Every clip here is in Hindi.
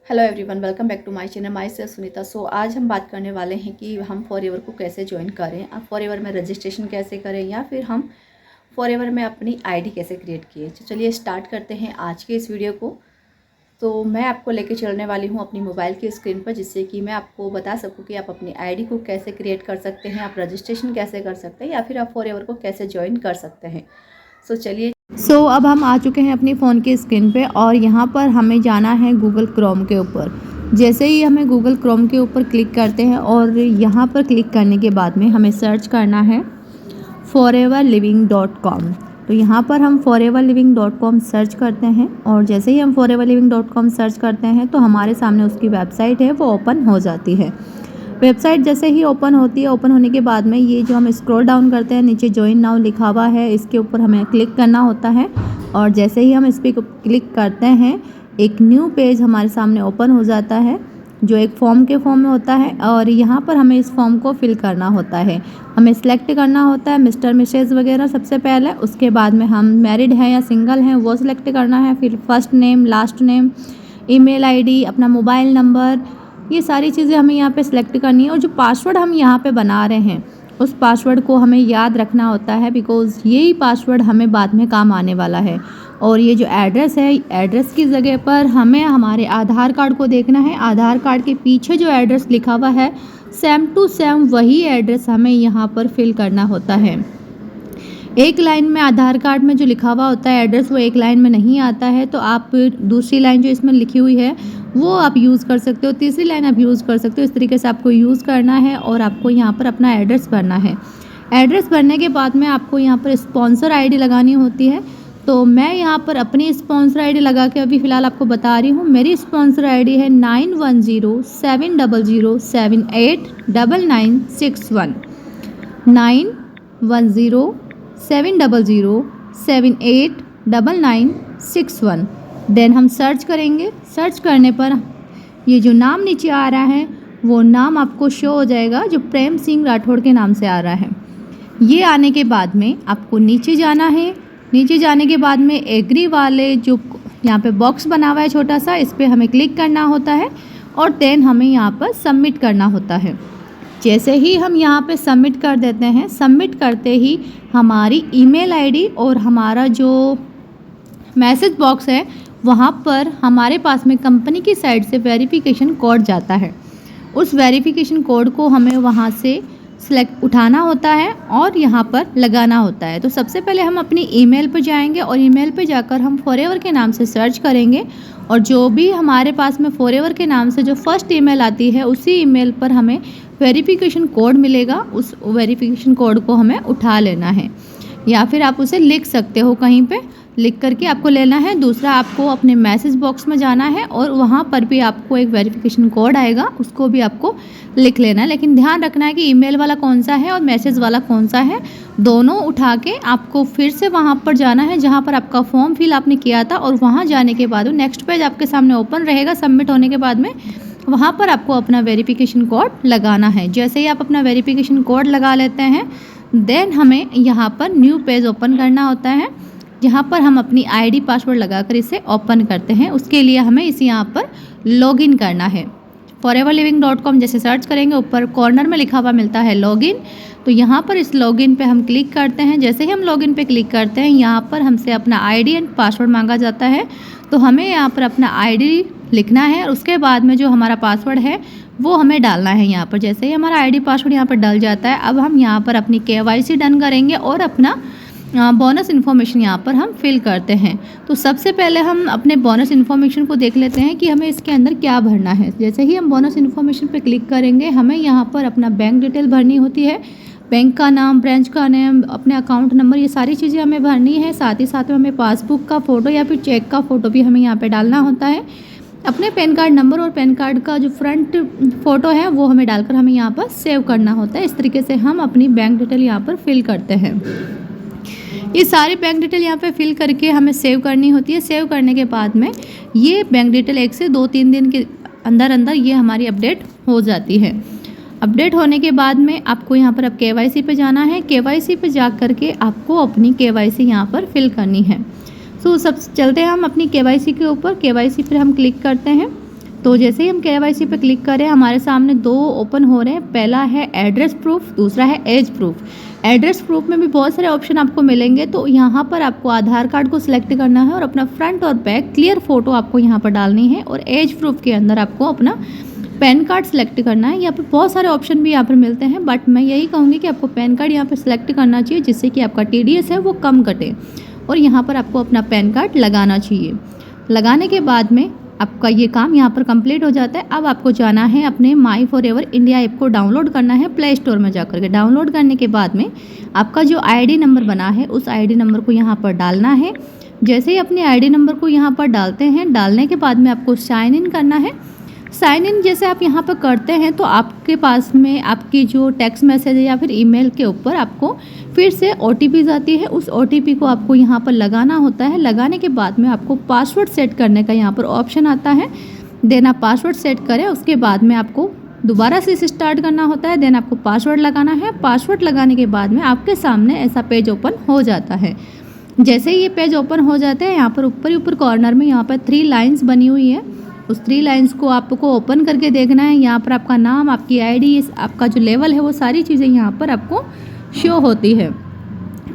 Hello everyone, welcome back to my channel. Myself Sunita. आज हम बात करने वाले हैं कि हम फॉरएवर को कैसे ज्वाइन करें, अब फॉरएवर में रजिस्ट्रेशन कैसे करें या फिर हम फॉरएवर में अपनी आईडी कैसे क्रिएट किए। तो चलिए स्टार्ट करते हैं आज के इस वीडियो को। तो मैं आपको लेके चलने वाली हूँ अपनी मोबाइल की स्क्रीन पर, जिससे कि मैं आपको बता सकूँ कि आप अपनी आईडी को कैसे क्रिएट कर सकते हैं, आप रजिस्ट्रेशन कैसे कर सकते हैं या फिर आप फॉरएवर को कैसे ज्वाइन कर सकते हैं। चलिए अब हम आ चुके हैं अपनी फ़ोन की स्क्रीन पे और यहाँ पर हमें जाना है गूगल क्रोम के ऊपर। जैसे ही हमें गूगल क्रोम के ऊपर क्लिक करते हैं और यहाँ पर क्लिक करने के बाद में हमें सर्च करना है foreverliving.com। तो यहाँ पर हम foreverliving.com सर्च करते हैं और जैसे ही हम foreverliving.com सर्च करते हैं तो हमारे सामने उसकी वेबसाइट है वो ओपन हो जाती है। वेबसाइट जैसे ही ओपन होती है, ओपन होने के बाद में ये जो हम स्क्रॉल डाउन करते हैं, नीचे ज्वाइन नाउ लिखा हुआ है, इसके ऊपर हमें क्लिक करना होता है। और जैसे ही हम इस पर क्लिक करते हैं एक न्यू पेज हमारे सामने ओपन हो जाता है, जो एक फॉर्म के फॉर्म में होता है। और यहाँ पर हमें इस फॉर्म को फिल करना होता है, हमें सिलेक्ट करना होता है मिस्टर मिसेज वगैरह सबसे पहले। उसके बाद में हम मैरिड हैं या सिंगल हैं वो सिलेक्ट करना है, फिर first name, last name, email ID, अपना मोबाइल नंबर, ये सारी चीज़ें हमें यहाँ पे सिलेक्ट करनी है। और जो पासवर्ड हम यहाँ पे बना रहे हैं उस पासवर्ड को हमें याद रखना होता है, बिकॉज़ यही पासवर्ड हमें बाद में काम आने वाला है। और ये जो एड्रेस है, एड्रेस की जगह पर हमें हमारे आधार कार्ड को देखना है। आधार कार्ड के पीछे जो एड्रेस लिखा हुआ है सेम टू सेम वही एड्रेस हमें यहाँ पर फिल करना होता है। एक लाइन में आधार कार्ड में जो लिखा हुआ होता है एड्रेस वो एक लाइन में नहीं आता है, तो आप दूसरी लाइन जो इसमें लिखी हुई है वो आप यूज़ कर सकते हो, तीसरी लाइन आप यूज़ कर सकते हो। इस तरीके से आपको यूज़ करना है और आपको यहाँ पर अपना एड्रेस भरना है। एड्रेस भरने के बाद में आपको यहाँ पर स्पॉन्सर आईडी लगानी होती है। तो मैं यहाँ पर अपनी स्पॉन्सर आईडी लगा के अभी फ़िलहाल आपको बता रही हूँ। मेरी स्पॉन्सर आईडी है 910700789961 910700789961। देन हम सर्च करेंगे। सर्च करने पर ये जो नाम नीचे आ रहा है वो नाम आपको शो हो जाएगा, जो प्रेम सिंह राठौड़ के नाम से आ रहा है। ये आने के बाद में आपको नीचे जाना है। नीचे जाने के बाद में एग्री वाले जो यहाँ पे बॉक्स बना हुआ है छोटा सा, इस पर हमें क्लिक करना होता है और देन हमें यहाँ पर सबमिट करना होता है। जैसे ही हम यहाँ पे सबमिट कर देते हैं, सबमिट करते ही हमारी ईमेल आईडी और हमारा जो मैसेज बॉक्स है वहाँ पर हमारे पास में कंपनी की साइड से वेरिफिकेशन कोड जाता है। उस वेरिफिकेशन कोड को हमें वहाँ से सेलेक्ट उठाना होता है और यहाँ पर लगाना होता है। तो सबसे पहले हम अपनी ईमेल पर जाएंगे और ईमेल पर जाकर हम फॉरएवर के नाम से सर्च करेंगे और जो भी हमारे पास में फॉरएवर के नाम से जो फर्स्ट ईमेल आती है उसी ईमेल पर हमें वेरिफिकेशन कोड मिलेगा। उस वेरिफिकेशन कोड को हमें उठा लेना है या फिर आप उसे लिख सकते हो, कहीं पे लिख करके आपको लेना है। दूसरा, आपको अपने मैसेज बॉक्स में जाना है और वहाँ पर भी आपको एक वेरिफिकेशन कोड आएगा, उसको भी आपको लिख लेना है। लेकिन ध्यान रखना है कि ईमेल वाला कौन सा है और मैसेज वाला कौन सा है, दोनों उठा के आपको फिर से वहाँ पर जाना है जहाँ पर आपका फॉर्म फिल आपने किया था। और वहाँ जाने के बाद नेक्स्ट पेज आपके सामने ओपन रहेगा। सबमिट होने के बाद में वहाँ पर आपको अपना वेरिफिकेशन कोड लगाना है। जैसे ही आप अपना वेरिफिकेशन कोड लगा लेते हैं, देन हमें यहाँ पर न्यू पेज ओपन करना होता है, जहाँ पर हम अपनी आईडी पासवर्ड लगाकर इसे ओपन करते हैं। उसके लिए हमें इसे यहाँ पर लॉगिन करना है। foreverliving.com जैसे सर्च करेंगे ऊपर कॉर्नर में लिखा हुआ मिलता है लॉगिन, तो यहाँ पर इस लॉगिन पे हम क्लिक करते हैं। जैसे ही हम लॉगिन पे क्लिक करते हैं यहाँ पर हमसे अपना आईडी एंड पासवर्ड मांगा जाता है, तो हमें यहाँ पर अपना आईडी लिखना है और उसके बाद में जो हमारा पासवर्ड है वो हमें डालना है यहाँ पर। जैसे ही हमारा आईडी पासवर्ड यहाँ पर डल जाता है, अब हम यहाँ पर अपनी KYC डन करेंगे और अपना बोनस इन्फॉर्मेशन यहाँ पर हम फिल करते हैं। तो सबसे पहले हम अपने बोनस इन्फॉर्मेशन को देख लेते हैं कि हमें इसके अंदर क्या भरना है। जैसे ही हम बोनस इन्फॉर्मेशन पे क्लिक करेंगे, हमें यहाँ पर अपना बैंक डिटेल भरनी होती है, बैंक का नाम, ब्रांच का नाम, अपने अकाउंट नंबर, ये सारी चीज़ें हमें भरनी है। साथ ही साथ में हमें पासबुक का फ़ोटो या फिर चेक का फ़ोटो भी हमें यहाँ पर डालना होता है। अपने पैन कार्ड नंबर और पैन कार्ड का जो फ्रंट फ़ोटो है वो हमें डालकर हमें यहाँ पर सेव करना होता है। इस तरीके से हम अपनी बैंक डिटेल यहाँ पर फिल करते हैं। ये सारी बैंक डिटेल यहाँ पे फिल करके हमें सेव करनी होती है। सेव करने के बाद में ये बैंक डिटेल 1 से 2-3 दिन के अंदर अंदर ये हमारी अपडेट हो जाती है। अपडेट होने के बाद में आपको यहाँ पर अब KYC पे जाना है। KYC पे जा कर के आपको अपनी KYC यहाँ पर फिल करनी है। सब चलते हैं हम अपनी KYC के ऊपर। KYC पर हम क्लिक करते हैं। तो जैसे ही हम KYC पे क्लिक करें हमारे सामने 2 ओपन हो रहे हैं। पहला है एड्रेस प्रूफ, दूसरा है एज प्रूफ। एड्रेस प्रूफ में भी बहुत सारे ऑप्शन आपको मिलेंगे, तो यहाँ पर आपको आधार कार्ड को सिलेक्ट करना है और अपना फ्रंट और बैक क्लियर फ़ोटो आपको यहाँ पर डालनी है। और एज प्रूफ के अंदर आपको अपना पैन कार्ड सेलेक्ट करना है। यहाँ पर बहुत सारे ऑप्शन भी यहाँ पर मिलते हैं, बट मैं यही कहूँगी कि आपको पैन कार्ड यहाँ पर सिलेक्ट करना चाहिए, जिससे कि आपका TDS है वो कम कटे। और यहाँ पर आपको अपना पैन कार्ड लगाना चाहिए। लगाने के बाद में आपका ये काम यहाँ पर कंप्लीट हो जाता है। अब आपको जाना है अपने माई फॉरएवर इंडिया ऐप को डाउनलोड करना है प्ले स्टोर में जाकर के। डाउनलोड करने के बाद में आपका जो ID नंबर बना है उस ID नंबर को यहाँ पर डालना है। जैसे ही अपने ID नंबर को यहाँ पर डालते हैं, डालने के बाद में आपको साइन इन करना है। साइन इन जैसे आप यहाँ पर करते हैं तो आपके पास में आपकी जो टेक्स्ट मैसेज है या फिर ईमेल के ऊपर आपको फिर से OTP आती है। उस OTP को आपको यहाँ पर लगाना होता है। लगाने के बाद में आपको पासवर्ड सेट करने का यहाँ पर ऑप्शन आता है। देन आप पासवर्ड सेट करें, उसके बाद में आपको दोबारा से इसे स्टार्ट करना होता है। देन आपको पासवर्ड लगाना है। पासवर्ड लगाने के बाद में आपके सामने ऐसा पेज ओपन हो जाता है। जैसे ही ये पेज ओपन हो जाता है, यहाँ पर ऊपर ही ऊपर कॉर्नर में यहाँ पर 3 लाइन्स बनी हुई है। उस 3 लाइन्स को आपको ओपन करके देखना है। यहाँ पर आपका नाम, आपकी ID, आपका जो लेवल है वो सारी चीज़ें यहाँ पर आपको शो होती है।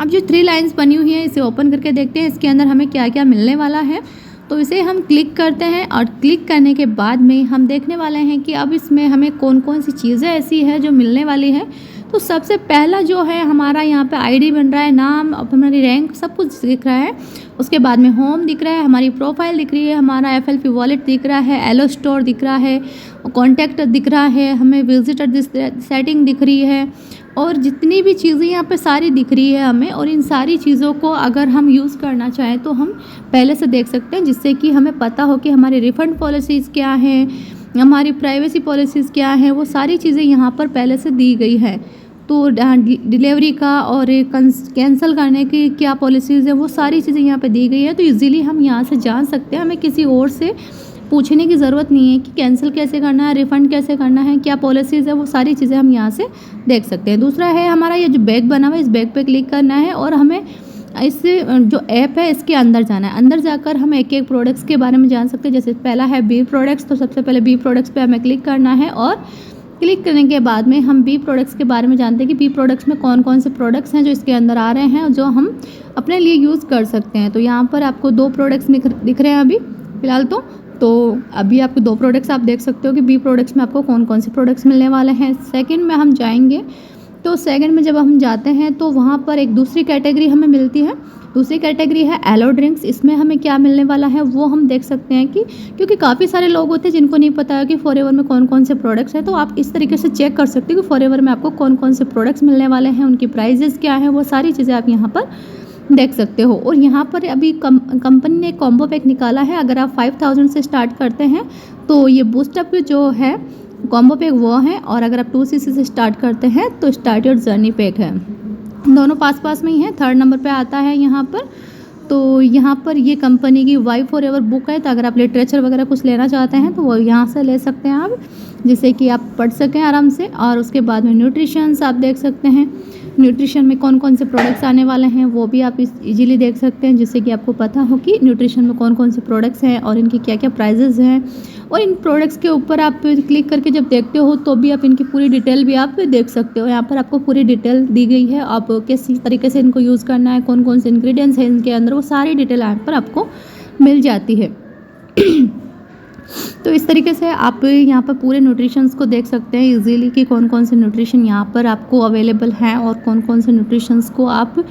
अब जो 3 लाइन्स बनी हुई है इसे ओपन करके देखते हैं इसके अंदर हमें क्या क्या मिलने वाला है। तो इसे हम क्लिक करते हैं और क्लिक करने के बाद में हम देखने वाले हैं कि अब इसमें हमें कौन कौन सी चीज़ें ऐसी है जो मिलने वाली है। तो सबसे पहला जो है हमारा यहाँ पे ID बन रहा है, नाम, हमारी रैंक, सब कुछ दिख रहा है। उसके बाद में होम दिख रहा है, हमारी प्रोफाइल दिख रही है, हमारा FLP वॉलेट दिख रहा है, एलो स्टोर दिख रहा है, कॉन्टैक्ट दिख रहा है, हमें विजिटर सेटिंग दिख रही है और जितनी भी चीज़ें यहाँ पे सारी दिख रही है हमें। और इन सारी चीज़ों को अगर हम यूज़ करना चाहें तो हम पहले से देख सकते हैं, जिससे कि हमें पता हो कि हमारी रिफ़ंड पॉलिसीज़ क्या हैं, हमारी प्राइवेसी पॉलिसीज़ क्या हैं। वो सारी चीज़ें यहाँ पर पहले से दी गई है। तो डिलीवरी का और कैंसिल करने की क्या पॉलिसीज़ है वो सारी चीज़ें यहाँ पे दी गई है। तो इजीली हम यहाँ से जान सकते हैं, हमें किसी और से पूछने की ज़रूरत नहीं है कि कैंसिल कैसे करना है, रिफ़ंड कैसे करना है, क्या पॉलिसीज़ है, वो सारी चीज़ें हम यहाँ से देख सकते हैं। दूसरा है हमारा ये जो बैग बना हुआ है, इस बैग पे क्लिक करना है और हमें इस जो ऐप है इसके अंदर जाना है। अंदर जाकर हम एक एक प्रोडक्ट्स के बारे में जान सकते हैं। जैसे पहला है बी प्रोडक्ट्स, तो सबसे पहले बी प्रोडक्ट्स पे हमें क्लिक करना है और क्लिक करने के बाद में हम बी प्रोडक्ट्स के बारे में जानते हैं कि बी प्रोडक्ट्स में कौन कौन से प्रोडक्ट्स हैं जो इसके अंदर आ रहे हैं जो हम अपने लिए यूज़ कर सकते हैं। तो यहाँ पर आपको 2 प्रोडक्ट्स दिख रहे हैं अभी फ़िलहाल तो अभी आपको 2 प्रोडक्ट्स आप देख सकते हो कि बी प्रोडक्ट्स में आपको कौन कौन से प्रोडक्ट्स मिलने वाले हैं। सेकंड में हम जाएंगे तो सेकंड में जब हम जाते हैं तो वहाँ पर एक दूसरी कैटेगरी हमें मिलती है। दूसरी कैटेगरी है एलो ड्रिंक्स। इसमें हमें क्या मिलने वाला है वो हम देख सकते हैं कि क्योंकि काफ़ी सारे लोग होते हैं जिनको नहीं पता है कि फॉरएवर में कौन कौन से प्रोडक्ट्स हैं। तो आप इस तरीके से चेक कर सकते हो कि फॉरएवर में आपको कौन कौन से प्रोडक्ट्स मिलने वाले हैं, उनकी प्राइजेस क्या हैं, वो सारी चीज़ें आप यहाँ पर देख सकते हो। और यहाँ पर अभी कंपनी ने कॉम्बो पैक निकाला है। अगर आप 5000 से स्टार्ट करते हैं तो ये बूस्टअप जो है कॉम्बो पैक वो है, और अगर आप 2cc से स्टार्ट करते हैं तो स्टार्ट योर जर्नी पैक है। दोनों पास पास में ही है, 3rd नंबर पे आता है यहाँ पर। तो यहाँ पर ये कंपनी की वाई फॉरएवर बुक है। तो अगर आप लिटरेचर वगैरह कुछ लेना चाहते हैं तो वो यहाँ से ले सकते हैं आप, जिससे कि आप पढ़ सकें आराम से। और उसके बाद में न्यूट्रिशंस आप देख सकते हैं, न्यूट्रिशन में कौन कौन से प्रोडक्ट्स आने वाले हैं वो भी आप इजीली देख सकते हैं, जिससे कि आपको पता हो कि न्यूट्रिशन में कौन कौन से प्रोडक्ट्स हैं और इनकी क्या क्या प्राइजेज़ हैं। और इन प्रोडक्ट्स के ऊपर आप क्लिक करके जब देखते हो तो भी आप इनकी पूरी डिटेल भी आप देख सकते हो। यहाँ पर आपको पूरी डिटेल दी गई है, आप किस तरीके से इनको यूज़ करना है, कौन कौन से इंग्रेडिएंट्स हैं इनके अंदर, वो सारी डिटेल यहाँ पर आपको मिल जाती है। तो इस तरीके से आप यहाँ पर पूरे न्यूट्रिशंस को देख सकते हैं इजीली कि कौन कौन से न्यूट्रिशन यहाँ पर आपको अवेलेबल हैं और कौन कौन से न्यूट्रिशंस को आप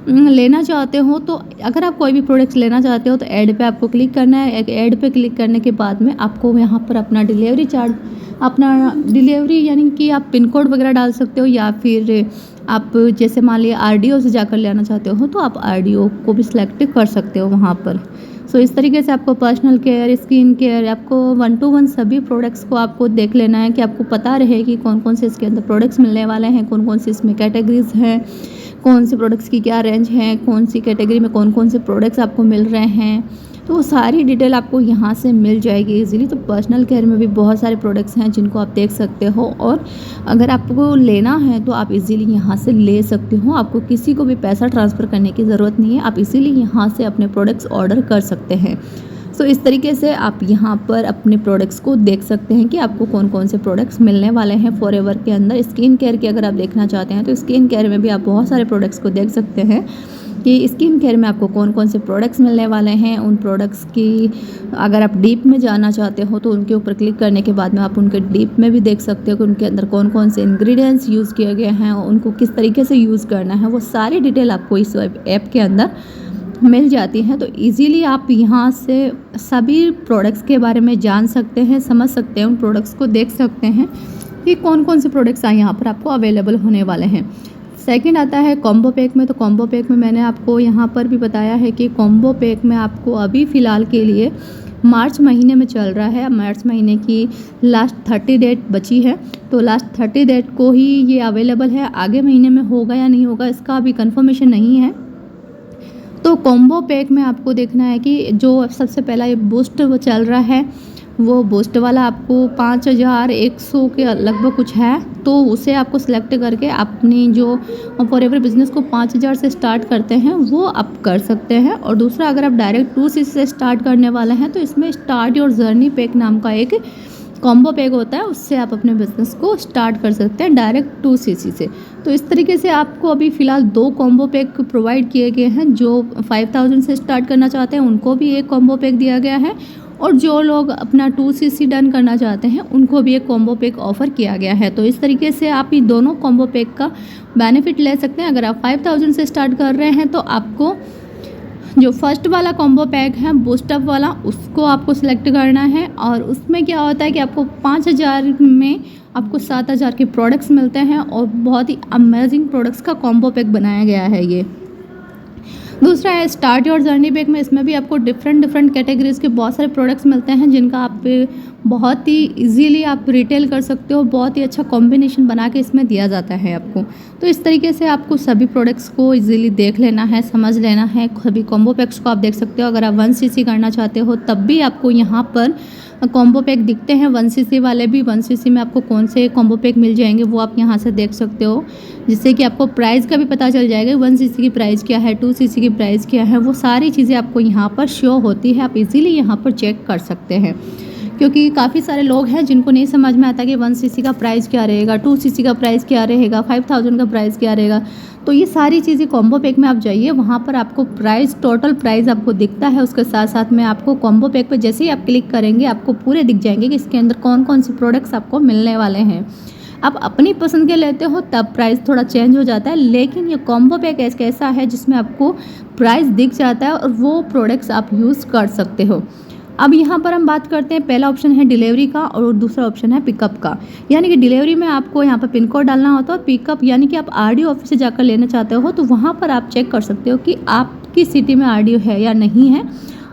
लेना चाहते हो। तो अगर आप कोई भी प्रोडक्ट्स लेना चाहते हो तो ऐड पे आपको क्लिक करना है। एक ऐड पे क्लिक करने के बाद में आपको यहाँ पर अपना डिलीवरी चार्ज, अपना डिलीवरी यानी कि आप पिन कोड वगैरह डाल सकते हो, या फिर आप जैसे मान लिया RDO से जाकर लेना चाहते हो तो आप RDO को भी सिलेक्ट कर सकते हो वहाँ पर। सो इस तरीके से आपको पर्सनल केयर, स्किन केयर, आपको 1 to 1 सभी प्रोडक्ट्स को आपको देख लेना है कि आपको पता रहे कि कौन कौन से इसके अंदर प्रोडक्ट्स मिलने वाले हैं, कौन कौन से इसमें कैटेगरीज हैं, कौन से प्रोडक्ट्स की क्या रेंज है, कौन सी कैटेगरी में कौन कौन से प्रोडक्ट्स आपको मिल रहे हैं। तो वो सारी डिटेल आपको यहाँ से मिल जाएगी इजीली। तो पर्सनल केयर में भी बहुत सारे प्रोडक्ट्स हैं जिनको आप देख सकते हो, और अगर आपको लेना है तो आप इजीली यहाँ से ले सकते हो। आपको किसी को भी पैसा ट्रांसफ़र करने की ज़रूरत नहीं है, आप इजीली यहाँ से अपने प्रोडक्ट्स ऑर्डर कर सकते हैं। सो इस तरीके से आप यहाँ पर अपने प्रोडक्ट्स को देख सकते हैं कि आपको कौन कौन से प्रोडक्ट्स मिलने वाले हैं फॉरएवर के अंदर। स्किन केयर की अगर आप देखना चाहते हैं तो स्किन केयर में भी आप बहुत सारे प्रोडक्ट्स को देख सकते हैं कि स्किन केयर में आपको कौन कौन से प्रोडक्ट्स मिलने वाले हैं। उन प्रोडक्ट्स की अगर आप डीप में जाना चाहते हो तो उनके ऊपर क्लिक करने के बाद में आप उनके डीप में भी देख सकते हो कि उनके अंदर कौन कौन से इंग्रेडिएंट्स यूज़ किए गए हैं, उनको किस तरीके से यूज़ करना है, वो सारी डिटेल आपको इस ऐप के अंदर मिल जाती हैं। तो इजीली आप यहाँ से सभी प्रोडक्ट्स के बारे में जान सकते हैं, समझ सकते हैं, उन प्रोडक्ट्स को देख सकते हैं कि कौन कौन से प्रोडक्ट्स यहाँ पर आपको अवेलेबल होने वाले हैं। सेकंड आता है कॉम्बो पैक में। तो कॉम्बो पैक में मैंने आपको यहाँ पर भी बताया है कि कॉम्बो पैक में आपको अभी फ़िलहाल के लिए मार्च महीने में चल रहा है, मार्च महीने की लास्ट 30 डेट बची है, तो लास्ट 30 डेट को ही ये अवेलेबल है। आगे महीने में होगा या नहीं होगा इसका अभी कंफर्मेशन नहीं है। तो कॉम्बो पैक में आपको देखना है कि जो सबसे पहला ये बूस्ट वो चल रहा है, वो बूस्ट वाला आपको 5100 के लगभग कुछ है, तो उसे आपको सिलेक्ट करके अपनी जो फॉरएवर बिजनेस को 5000 से स्टार्ट करते हैं वो आप कर सकते हैं। और दूसरा, अगर आप डायरेक्ट 2cc से स्टार्ट करने वाले हैं तो इसमें स्टार्ट योर जर्नी पैक नाम का एक कॉम्बो पैक होता है, उससे आप अपने बिज़नेस को स्टार्ट कर सकते हैं डायरेक्ट 2cc से। तो इस तरीके से आपको अभी फ़िलहाल 2 कॉम्बो पैक प्रोवाइड किए गए हैं। जो 5000 से स्टार्ट करना चाहते हैं उनको भी एक कॉम्बो पैक दिया गया है, और जो लोग अपना 2cc डन करना चाहते हैं उनको भी एक कॉम्बो पैक ऑफ़र किया गया है। तो इस तरीके से आप ये दोनों कॉम्बो पैक का बेनिफिट ले सकते हैं। अगर आप 5000 से स्टार्ट कर रहे हैं तो आपको जो फर्स्ट वाला कॉम्बो पैक है बूस्टअप वाला, उसको आपको सिलेक्ट करना है। और उसमें क्या होता है कि आपको 5000 में आपको 7000 के प्रोडक्ट्स मिलते हैं, और बहुत ही अमेजिंग प्रोडक्ट्स का कॉम्बो पैक बनाया गया है ये। दूसरा है स्टार्ट योर जर्नी पैक में। इसमें भी आपको डिफरेंट कैटेगरीज़ के बहुत सारे प्रोडक्ट्स मिलते हैं जिनका आप बहुत ही इजीली आप रिटेल कर सकते हो। बहुत ही अच्छा कॉम्बिनेशन बना के इसमें दिया जाता है आपको। तो इस तरीके से आपको सभी प्रोडक्ट्स को इजीली देख लेना है, समझ लेना है। सभी कॉम्बो पैक्स को आप देख सकते हो। अगर आप 1cc करना चाहते हो तब भी आपको यहाँ पर कॉम्बो पैक दिखते हैं। 1cc वाले भी 1cc में आपको कौन से कॉम्बो पैक मिल जाएंगे वो आप यहाँ से देख सकते हो, जिससे कि आपको प्राइस का भी पता चल जाएगा। 1cc की प्राइस क्या है, 2cc की प्राइस क्या है, वो सारी चीज़ें आपको यहाँ पर शो होती है। आप इजीली यहाँ पर चेक कर सकते हैं, क्योंकि काफ़ी सारे लोग हैं जिनको नहीं समझ में आता कि 1cc का प्राइस क्या रहेगा, 2cc का प्राइस क्या रहेगा, 5000 का प्राइस क्या रहेगा। तो ये सारी चीज़ें कॉम्बो पैक में आप जाइए, वहाँ पर आपको प्राइस, टोटल प्राइस आपको दिखता है। उसके साथ साथ में आपको कॉम्बो पैक पे जैसे ही आप क्लिक करेंगे आपको पूरे दिख जाएंगे कि इसके अंदर कौन कौन से प्रोडक्ट्स आपको मिलने वाले हैं। आप अपनी पसंद के लेते हो तब प्राइस थोड़ा चेंज हो जाता है, लेकिन ये कॉम्बो पैक ऐसा है जिसमें आपको प्राइस दिख जाता है और वो प्रोडक्ट्स आप यूज़ कर सकते हो। अब यहाँ पर हम बात करते हैं, पहला ऑप्शन है डिलीवरी का और दूसरा ऑप्शन है पिकअप का। यानी कि डिलीवरी में आपको यहाँ पर पिन कोड डालना होता है, और पिकअप यानी कि आप आरडीओ ऑफिस से जाकर लेना चाहते हो तो वहाँ पर आप चेक कर सकते हो कि आपकी सिटी में आरडीओ है या नहीं है,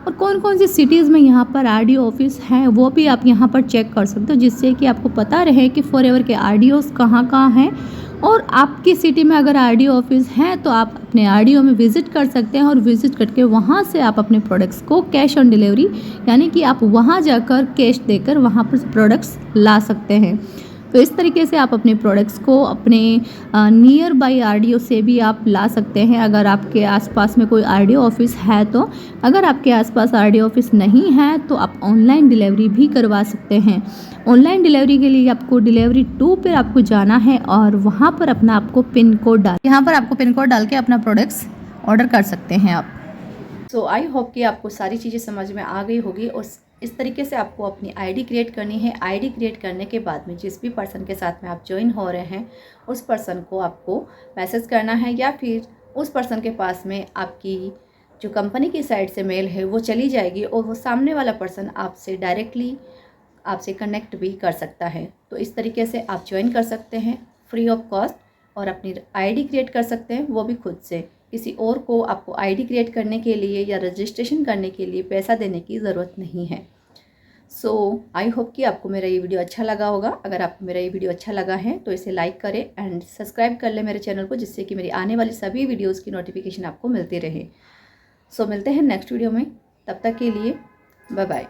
और कौन कौन सी सिटीज़ में यहाँ पर आरडीओ ऑफिस है वो भी आप यहाँ पर चेक कर सकते हो, जिससे कि आपको पता रहे कि फॉरएवर के आरडीओस कहाँ कहाँ हैं। और आपकी सिटी में अगर आरडीओ ऑफिस है तो आप अपने आरडीओ में विज़िट कर सकते हैं, और विज़िट करके वहाँ से आप अपने प्रोडक्ट्स को कैश ऑन डिलीवरी, यानी कि आप वहाँ जाकर कैश देकर वहाँ पर प्रोडक्ट्स ला सकते हैं। तो इस तरीके से आप अपने प्रोडक्ट्स को अपने नियर बाई आरडीओ से भी आप ला सकते हैं, अगर आपके आसपास में कोई आरडीओ ऑफिस है तो। अगर आपके आसपास आरडीओ ऑफिस नहीं है तो आप ऑनलाइन डिलीवरी भी करवा सकते हैं। ऑनलाइन डिलीवरी के लिए आपको डिलीवरी 2 पर आपको जाना है, और वहाँ पर अपना आपको पिन कोड डाल के अपना प्रोडक्ट्स ऑर्डर कर सकते हैं आप। सो आई होप कि आपको सारी चीज़ें समझ में आ गई होगी। और इस तरीके से आपको अपनी आईडी क्रिएट करनी है। आईडी क्रिएट करने के बाद में जिस भी पर्सन के साथ में आप ज्वाइन हो रहे हैं उस पर्सन को आपको मैसेज करना है, या फिर उस पर्सन के पास में आपकी जो कंपनी की साइड से मेल है वो चली जाएगी, और वो सामने वाला पर्सन आपसे डायरेक्टली आपसे कनेक्ट भी कर सकता है। तो इस तरीके से आप ज्वाइन कर सकते हैं फ्री ऑफ कॉस्ट, और अपनी आईडी क्रिएट कर सकते हैं वो भी खुद से। किसी और को आपको आईडी क्रिएट करने के लिए या रजिस्ट्रेशन करने के लिए पैसा देने की ज़रूरत नहीं है। सो आई होप कि आपको मेरा ये वीडियो अच्छा लगा होगा। अगर आपको मेरा ये वीडियो अच्छा लगा है तो इसे लाइक करें एंड सब्सक्राइब कर लें मेरे चैनल को, जिससे कि मेरी आने वाली सभी वीडियोज़ की नोटिफिकेशन आपको मिलती रहे। सो मिलते हैं नेक्स्ट वीडियो में, तब तक के लिए बाय बाय।